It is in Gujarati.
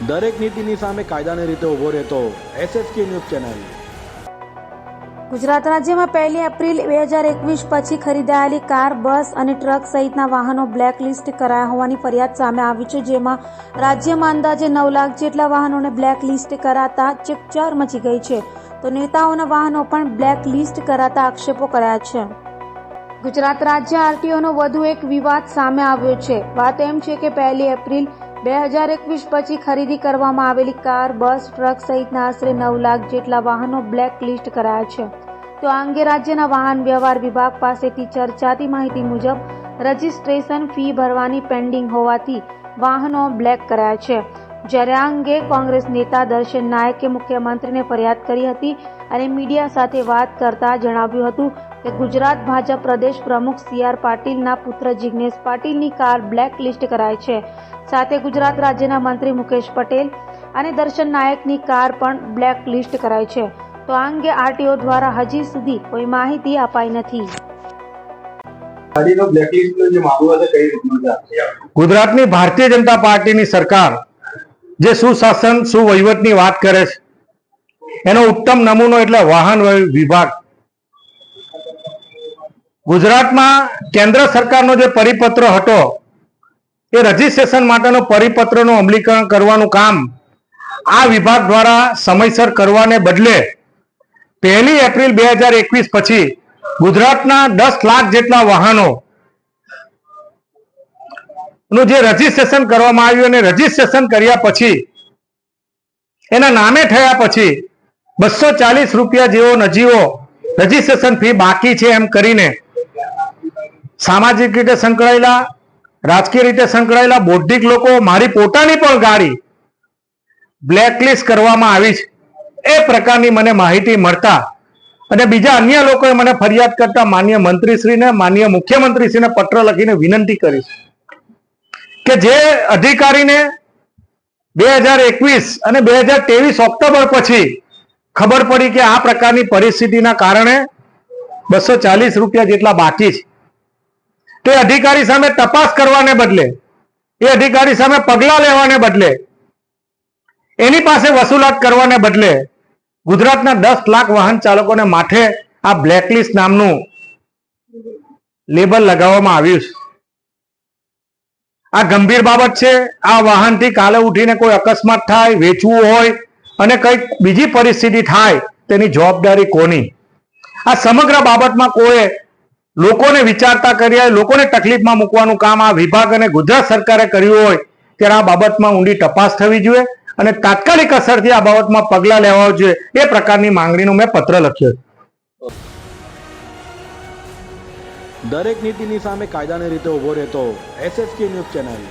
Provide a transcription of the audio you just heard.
દરેક નીતિની સામે કાયદાની રીતે ઊભો રહેતો SSK ન્યૂઝ ચેનલ। ગુજરાત રાજ્યમાં 1 એપ્રિલ 2021 પછી ખરીદાયેલી કાર, બસ અને ટ્રક સહિતના વાહનો બ્લેકલિસ્ટ કરાયા હોવાની ફરિયાદ સામે આવી છે, જેમાં રાજ્યમાં અંદાજે 9 લાખ જેટલા વાહનોને બ્લેકલિસ્ટ કરાતા ચકચાર મચી ગઈ છે, તો નેતાઓના વાહનો પણ બ્લેકલિસ્ટ કરાતા આક્ષેપો કર્યા છે। ગુજરાત રાજ્ય આરટીઓનો વધુ એક વિવાદ સામે આવ્યો છે। વાત એમ છે કે 1 એપ્રિલ 2021 પછી ખરીદી કરવામાં આવેલી કાર, બસ, ટ્રક સહિતના આશરે 9 લાખ જેટલા વાહનો બ્લેકલિસ્ટ કરાયા છે। તો આ અંગે રાજ્યના વાહન વ્યવહાર વિભાગ પાસેથી ચર્ચાતી માહિતી મુજબ રજીસ્ટ્રેશન ફી ભરવાની પેન્ડિંગ હોવાથી વાહનો બ્લેક કરાયા છે। જ્યારે આ અંગે કોંગ્રેસ નેતા દર્શન નાયકે મુખ્યમંત્રીને ફરિયાદ કરી હતી અને મીડિયા સાથે વાત કરતા જણાવ્યું હતું કે ગુજરાત ભાજપ પ્રદેશ પ્રમુખ CR પાટીલના પુત્ર જિગ્નેશ પાટીલની કાર બ્લેકલિસ્ટ કરાઈ છે। સાથે ગુજરાત રાજ્યના મંત્રી મુકેશ પટેલ અને દર્શન નાયકની કાર પણ બ્લેકલિસ્ટ કરાઈ છે। તો આ અંગે આરટીઓ દ્વારા હજી સુધી કોઈ માહિતી અપાઈ નથી। ગુજરાતની ભારતીય જનતા પાર્ટીની સરકાર જે સુશાસન સુવહીવટની વાત કરે છે, એનો ઉત્તમ નમૂનો એટલે વાહન વિભાગ। ગુજરાતમાં કેન્દ્ર સરકારનો જે પરિપત્ર હતો એ રજીસ્ટ્રેશન માટેનો પરિપત્રનું અમલીકરણ કરવાનું કામ આ વિભાગ દ્વારા સમયસર કરવાને બદલે 1 એપ્રિલ 2021 પછી ગુજરાતના 10 લાખ જેટલા વાહનો નું જે રજીસ્ટ્રેશન કરવામાં આવ્યું અને રજીસ્ટ્રેશન કર્યા પછી એના નામે થયા પછી 240 રૂપિયા જેવો નજીવો રજીસ્ટ્રેશન ફી બાકી છે એમ કરીને સામાજિક રીતે સંકળાયેલા, રાજકીય રીતે સંકળાયેલા બૌદ્ધિક લોકો, મારી પોતાની પણ ગાડી બ્લેકલિસ્ટ કરવામાં આવી છે એ પ્રકારની મને માહિતી મળતા અને બીજા અન્ય લોકોએ મને ફરિયાદ કરતા માનનીય મંત્રીશ્રીને, માનનીય મુખ્યમંત્રીશ્રીને પત્ર લખીને વિનંતી કરી કે જે અધિકારીને 2021 અને 2023 ઓક્ટોબર પછી ખબર પડી કે આ પ્રકારની પરિસ્થિતિના કારણે 240 રૂપિયા જેટલા બાકી છે, તે અધિકારી સામે તપાસ કરવાને બદલે, એ અધિકારી સામે પગલાં લેવાને બદલે, એની પાસે વસૂલાત કરવાને બદલે ગુજરાતના 10 લાખ વાહન ચાલકોને માથે આ બ્લેકલિસ્ટ નામનું લેબલ લગાવવામાં આવ્યું છે। આ ગંભીર બાબત છે। આ વાહનથી કાલે ઉઠીને કોઈ અકસ્માત થાય, વેચવું હોય અને કંઈક બીજી પરિસ્થિતિ થાય તેની જવાબદારી કોની? આ સમગ્ર બાબતમાં કોઈ લોકોને વિચારતા કર્યા, લોકોને તકલીફમાં મૂકવાનું કામ આ વિભાગ અને ગુજરાત સરકારે કર્યું હોય ત્યારે આ બાબતમાં ઊંડી તપાસ થવી જોઈએ અને તાત્કાલિક અસરથી આ બાબતમાં પગલાં લેવા જોઈએ એ પ્રકારની માંગણીનો મેં પત્ર લખ્યો છે। દરેક નીતિની સામે કાયદાની રીતે ઊભો રહેતો SSK ન્યૂઝ ચેનલ।